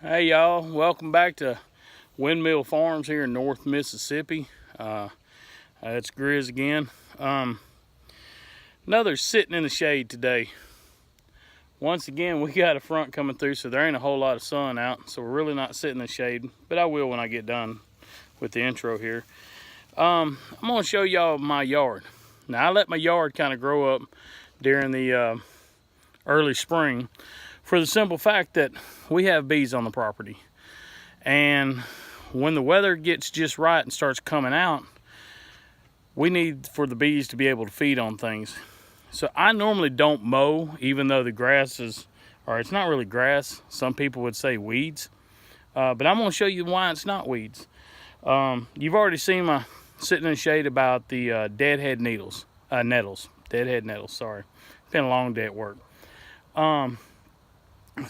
Hey y'all, welcome back to Windmill Farms here in North Mississippi. It's Grizz again. Another sitting in the shade today. Once again, we got a front coming through, so there ain't a whole lot of sun out, so we're really not sitting in the shade, but I will when I get done with the intro here. I'm gonna show y'all my yard. Now I let my yard kind of grow up during the early spring, for the simple fact that we have bees on the property. And when the weather gets just right and starts coming out, we need for the bees to be able to feed on things. So I normally don't mow, even though the grass is, or it's not really grass, some people would say weeds. But I'm gonna show you why it's not weeds. You've already seen my sitting in the shade about the deadhead nettles, sorry. It's been a long day at work.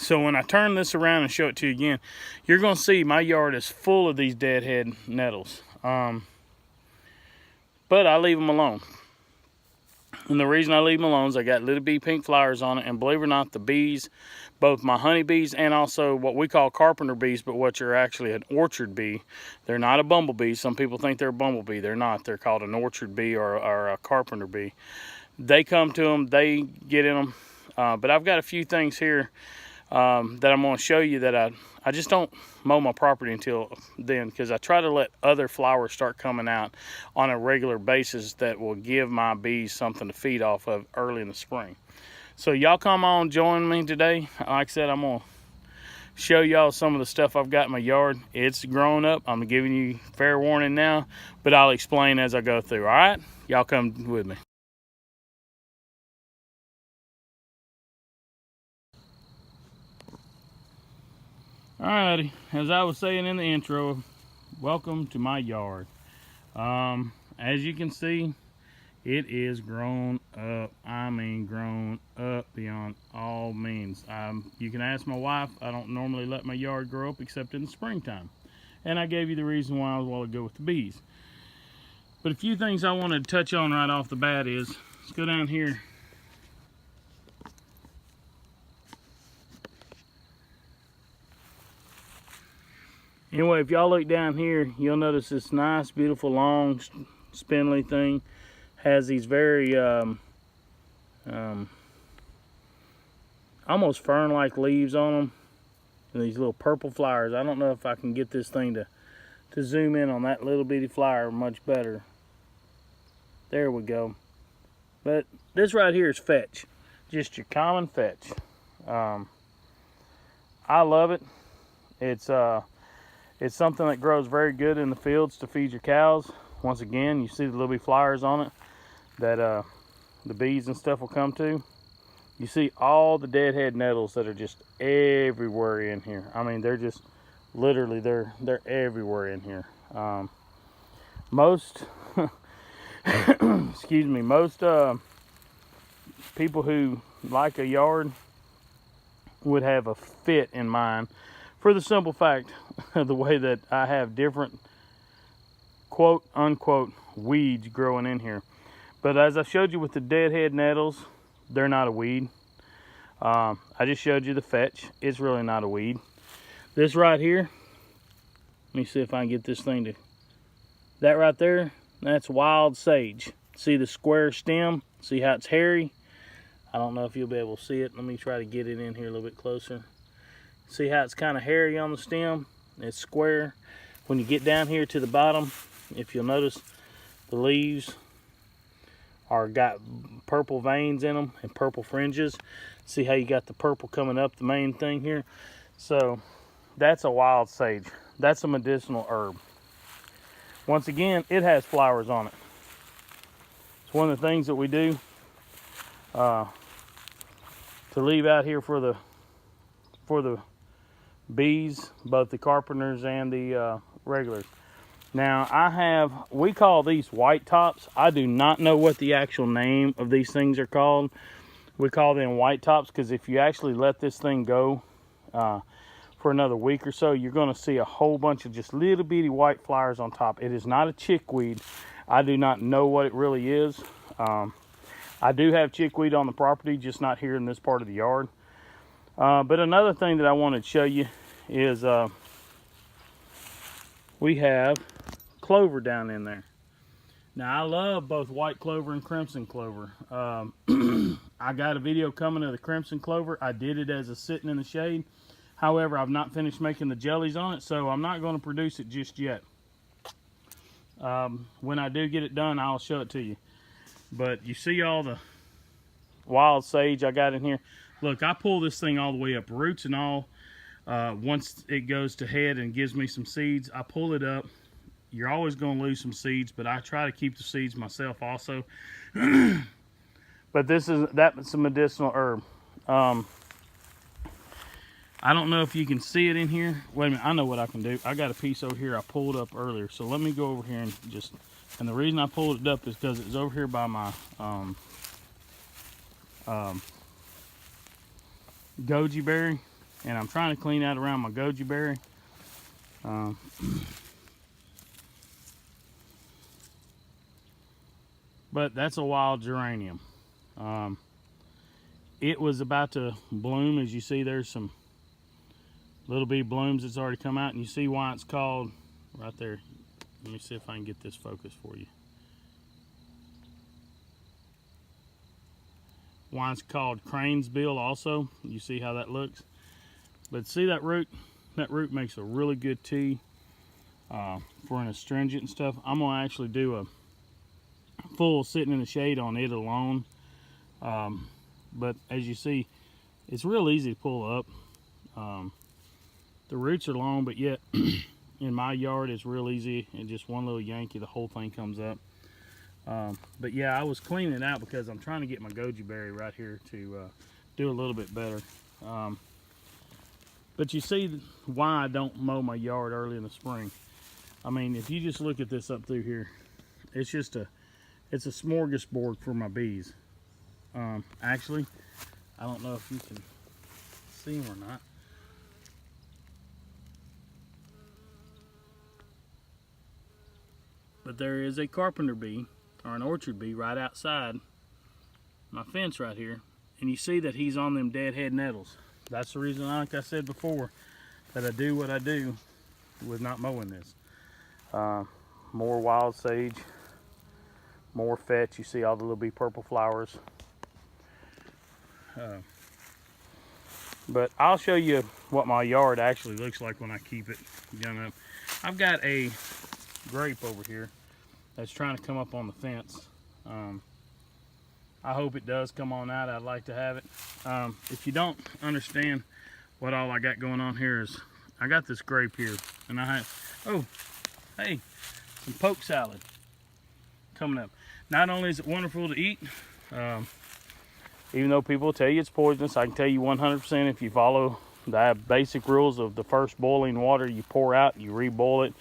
So when I turn this around and show it to you again, you're going to see my yard is full of these deadhead nettles. But I leave them alone. And the reason I leave them alone is I got little bee pink flowers on it. And believe it or not, the bees, both my honeybees and also what we call carpenter bees, but what are actually an orchard bee. They're not a bumblebee. Some people think they're a bumblebee. They're not. They're called an orchard bee or a carpenter bee. They come to them. They get in them. But I've got a few things here that I'm going to show you that I just don't mow my property until then, because I try to let other flowers start coming out on a regular basis that will give my bees something to feed off of early in the spring. So y'all come on, join me today. Like I said, I'm going to show y'all some of the stuff I've got in my yard. It's grown up. I'm giving you fair warning now, but I'll explain as I go through. All right, y'all come with me. Alrighty, as I was saying in the intro, welcome to my yard. As you can see, it is grown up. I mean, grown up beyond all means. You can ask my wife. I don't normally let my yard grow up except in the springtime. And I gave you the reason why a while ago with the bees. But a few things I wanted to touch on right off the bat is, let's go down here. Anyway, if y'all look down here, you'll notice this nice, beautiful, long, spindly thing has these very almost fern-like leaves on them, and these little purple flowers. I don't know if I can get this thing to zoom in on that little bitty flower much better. There we go. But this right here is fetch, just your common fetch. I love it. It's something that grows very good in the fields to feed your cows. Once again, you see the little bitty flowers on it that the bees and stuff will come to. You see all the deadhead nettles that are just everywhere in here. I mean, they're just literally, they're everywhere in here. Most, excuse me, most people who like a yard would have a fit in mind, for the simple fact of the way that I have different quote unquote weeds growing in here. But as I showed you with the deadhead nettles, they're not a weed. I just showed you the fetch. It's really not a weed. This right here, let me see if I can get this thing to, that right there, that's wild sage. See the square stem? See how it's hairy? I don't know if you'll be able to see it. Let me try to get it in here a little bit closer. See how it's kind of hairy on the stem? It's square. When you get down here to the bottom, if you'll notice, the leaves are got purple veins in them and purple fringes. See how you got the purple coming up the main thing here? So that's a wild sage. That's a medicinal herb. Once again, it has flowers on it. It's one of the things that we do to leave out here for the bees, both the carpenters and the regulars. Now we call these white tops. I do not know what the actual name of these things are called. We call them white tops because if you actually let this thing go for another week or so, you're going to see a whole bunch of just little bitty white flowers on top. It is not a chickweed. I do not know what it really is. I do have chickweed on the property, just not here in this part of the yard. But another thing that I wanted to show you is we have clover down in there. Now, I love both white clover and crimson clover. I got a video coming of the crimson clover. I did it as a sitting in the shade. However, I've not finished making the jellies on it, so I'm not going to produce it just yet. When I do get it done, I'll show it to you. But you see all the wild sage I got in here? Look, I pull this thing all the way up, roots and all. Once it goes to head and gives me some seeds, I pull it up. You're always going to lose some seeds, but I try to keep the seeds myself also. But that's a medicinal herb. I don't know if you can see it in here. Wait a minute, I know what I can do. I got a piece over here I pulled up earlier. So let me go over here and and the reason I pulled it up is because it was over here by my goji berry. And I'm trying to clean out around my goji berry. But that's a wild geranium. It was about to bloom. As you see, there's some little bitty blooms that's already come out, and you see why it's called right there. Let me see if I can get this focused for you. Why it's called crane's bill also. You see how that looks? But see that root? That root makes a really good tea for an astringent and stuff. I'm gonna actually do a full sitting in the shade on it alone. But as you see, it's real easy to pull up. The roots are long, but yet in my yard it's real easy, and just one little Yankee, the whole thing comes up. But yeah, I was cleaning it out because I'm trying to get my goji berry right here to do a little bit better. But you see why I don't mow my yard early in the spring. I mean, if you just look at this up through here, it's just it's a smorgasbord for my bees. Actually, I don't know if you can see them or not. But there is a carpenter bee, or an orchard bee, right outside my fence right here. And you see that he's on them deadhead nettles. That's the reason, like I said before, that I do what I do with not mowing this. More wild sage, more fetch. You see all the little bitty purple flowers. But I'll show you what my yard actually looks like when I keep it done up. I've got a grape over here that's trying to come up on the fence. I hope it does come on out. I'd like to have it. If you don't understand what all I got going on here is, I got this grape here, and I have, oh, hey, some poke salad coming up. Not only is it wonderful to eat, even though people tell you it's poisonous, I can tell you 100% if you follow the basic rules of the first boiling water you pour out, you re-boil it,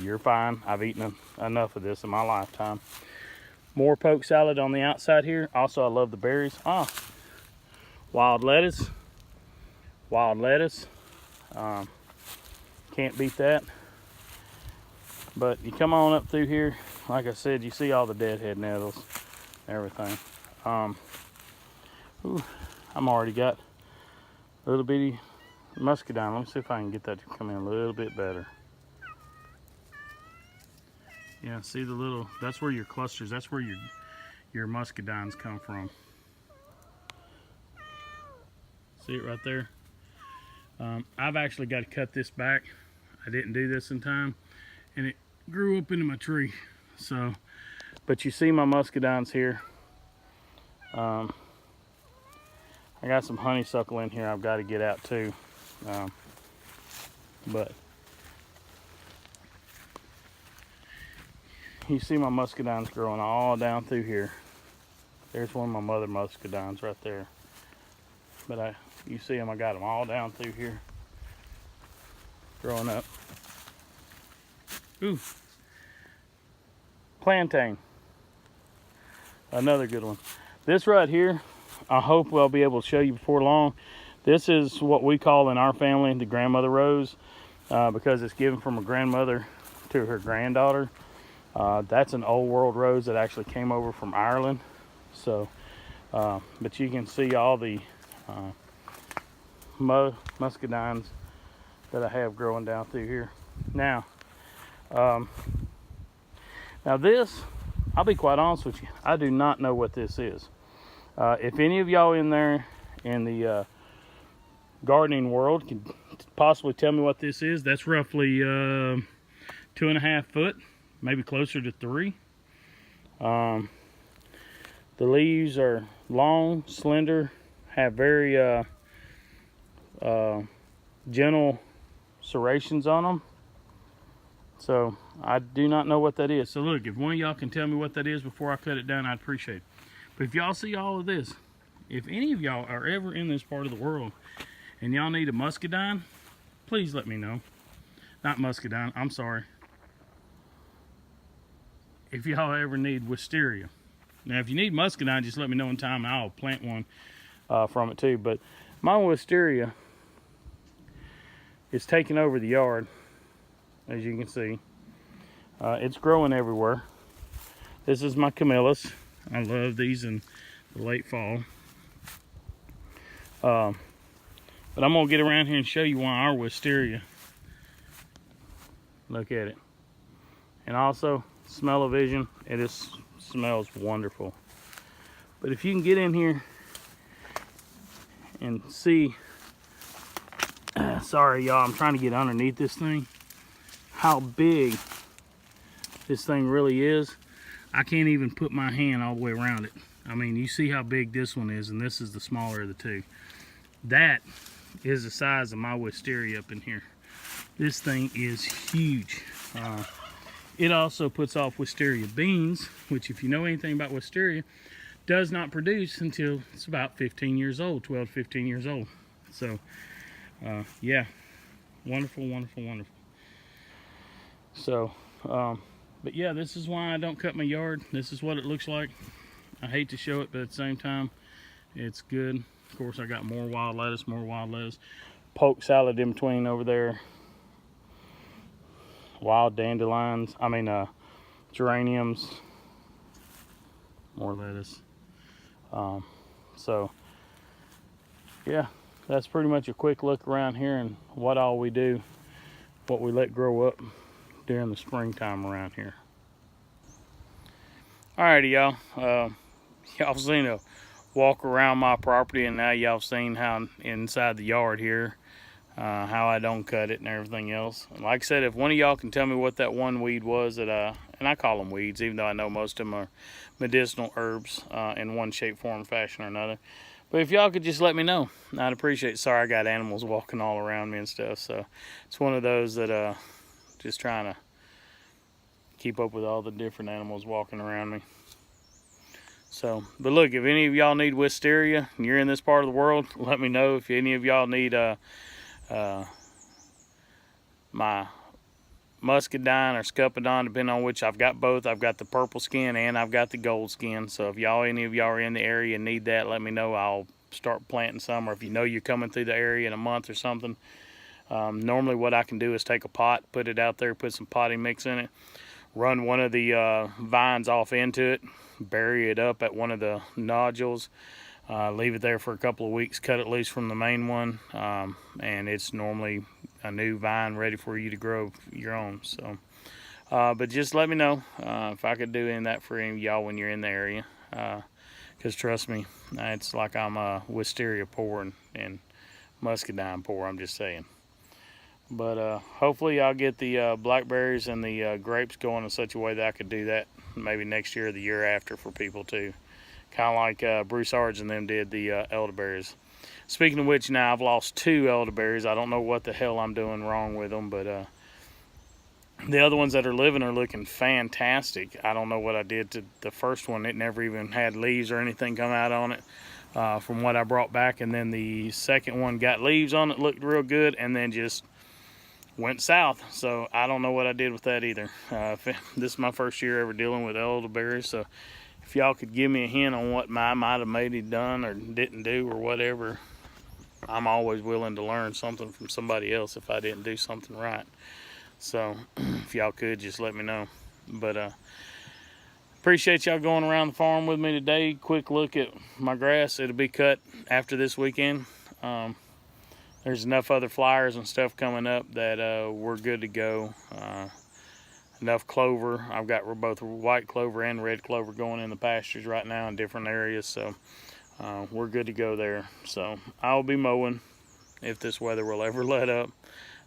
you're fine. I've eaten enough of this in my lifetime. More poke salad on the outside here. Also, I love the berries. Wild lettuce. Wild lettuce. Can't beat that. But you come on up through here, like I said, you see all the deadhead nettles, everything. I'm already got a little bitty muscadine. Let me see if I can get that to come in a little bit better. Yeah, see the little, that's where your clusters, that's where your muscadines come from. See it right there? I've actually got to cut this back. I didn't do this in time, and it grew up into my tree. So, but you see my muscadines here. I got some honeysuckle in here I've got to get out too. But you see my muscadines growing all down through here. There's one of my mother muscadines right there. But you see them, I got them all down through here, growing up. Ooh, plantain, another good one. This right here, I hope I'll be able to show you before long. This is what we call in our family the grandmother rose, because it's given from a grandmother to her granddaughter. That's an old world rose that actually came over from Ireland. So, but you can see all the muscadines that I have growing down through here. Now this, I'll be quite honest with you, I do not know what this is. If any of y'all in there in the gardening world can possibly tell me what this is, that's roughly 2.5 foot, maybe closer to 3. The leaves are long, slender, have very gentle serrations on them. So I do not know what that is. So look, if one of y'all can tell me what that is before I cut it down, I'd appreciate it. But if y'all see all of this, if any of y'all are ever in this part of the world and y'all need a muscadine, please let me know. Not muscadine, I'm sorry. If y'all ever need wisteria. Now if you need muscadine, just let me know in time and I'll plant one from it too. But my wisteria is taking over the yard, as you can see. It's growing everywhere. This is my camellias. I love these in the late fall. But I'm gonna get around here and show you why our wisteria. Look at it. And also, smell-o-vision, it just smells wonderful. But if you can get in here and see, sorry y'all, I'm trying to get underneath this thing, how big this thing really is. I can't even put my hand all the way around it. I mean, you see how big this one is, and this is the smaller of the two. That is the size of my wisteria up in here. This thing is huge. It also puts off wisteria beans, which if you know anything about wisteria, does not produce until it's about 15 years old, 12 to 15 years old. So, yeah, wonderful, wonderful, wonderful. So, but yeah, this is why I don't cut my yard. This is what it looks like. I hate to show it, but at the same time, it's good. Of course, I got more wild lettuce, poke salad in between over there. Wild dandelions, geraniums, more lettuce. So yeah, that's pretty much a quick look around here and what all we do, what we let grow up during the springtime around here. Alrighty, y'all. Y'all seen a walk around my property, and now y'all seen how inside the yard here, how I don't cut it and everything else. And like I said, if one of y'all can tell me what that one weed was that and I call them weeds, even though I know most of them are medicinal herbs in one shape, form, fashion or another. But if y'all could just let me know, I'd appreciate it. Sorry, I got animals walking all around me and stuff, so it's one of those that just trying to keep up with all the different animals walking around me. So, but look, if any of y'all need wisteria and you're in this part of the world, let me know. If any of y'all need my muscadine or scuppidine, depending on which, I've got both. I've got the purple skin and I've got the gold skin. So if any of y'all are in the area and need that, let me know. I'll start planting some. Or if you know you're coming through the area in a month or something, normally what I can do is take a pot, put it out there, put some potting mix in it, run one of the vines off into it, bury it up at one of the nodules, leave it there for a couple of weeks, cut it loose from the main one, and it's normally a new vine ready for you to grow your own. So but just let me know if I could do any of that for any of y'all when you're in the area, because trust me, it's like I'm wisteria poor and muscadine poor, I'm just saying. But hopefully I'll get the blackberries and the grapes going in such a way that I could do that maybe next year or the year after for people too. Kind of like Bruce Ards and them did the elderberries. Speaking of which, now I've lost 2 elderberries. I don't know what the hell I'm doing wrong with them, but the other ones that are living are looking fantastic. I don't know what I did to the first one. It never even had leaves or anything come out on it from what I brought back. And then the second one got leaves on it, looked real good, and then just went south. So I don't know what I did with that either. This is my first year ever dealing with elderberries, so if y'all could give me a hint on what I might have maybe done or didn't do or whatever, I'm always willing to learn something from somebody else if I didn't do something right. So if y'all could just let me know. But appreciate y'all going around the farm with me today. Quick look at my grass. It'll be cut after this weekend. there's enough other flyers and stuff coming up that we're good to go. Enough clover. I've got both white clover and red clover going in the pastures right now in different areas, so we're good to go there. So I'll be mowing if this weather will ever let up.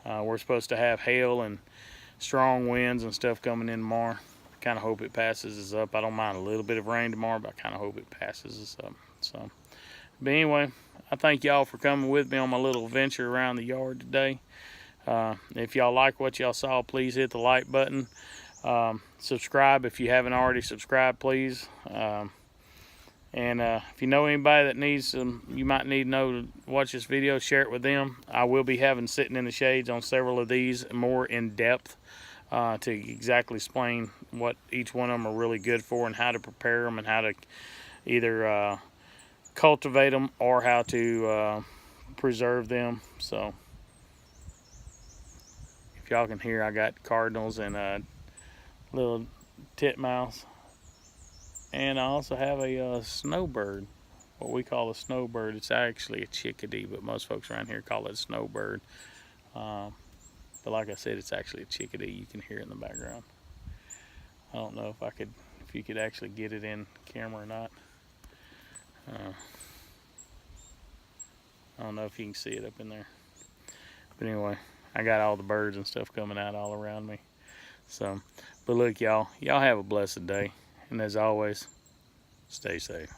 We're supposed to have hail and strong winds and stuff coming in tomorrow. Kind of hope it passes us up. I don't mind a little bit of rain tomorrow, but I kind of hope it passes us up. So, but anyway, I thank y'all for coming with me on my little venture around the yard today. If y'all like what y'all saw, please hit the like button. Subscribe if you haven't already subscribed, please. And if you know anybody that needs you might need to know to watch this video, share it with them. I will be having sitting in the shades on several of these more in depth to exactly explain what each one of them are really good for and how to prepare them and how to either cultivate them or how to preserve them. So if y'all can hear, I got cardinals and little titmouse, and I also have a snowbird, what we call a snowbird. It's actually a chickadee, but most folks around here call it a snowbird. But like I said, it's actually a chickadee. You can hear it in the background. I don't know if you could actually get it in camera or not. I don't know if you can see it up in there. But anyway, I got all the birds and stuff coming out all around me. So, but look, y'all have a blessed day. And as always, stay safe.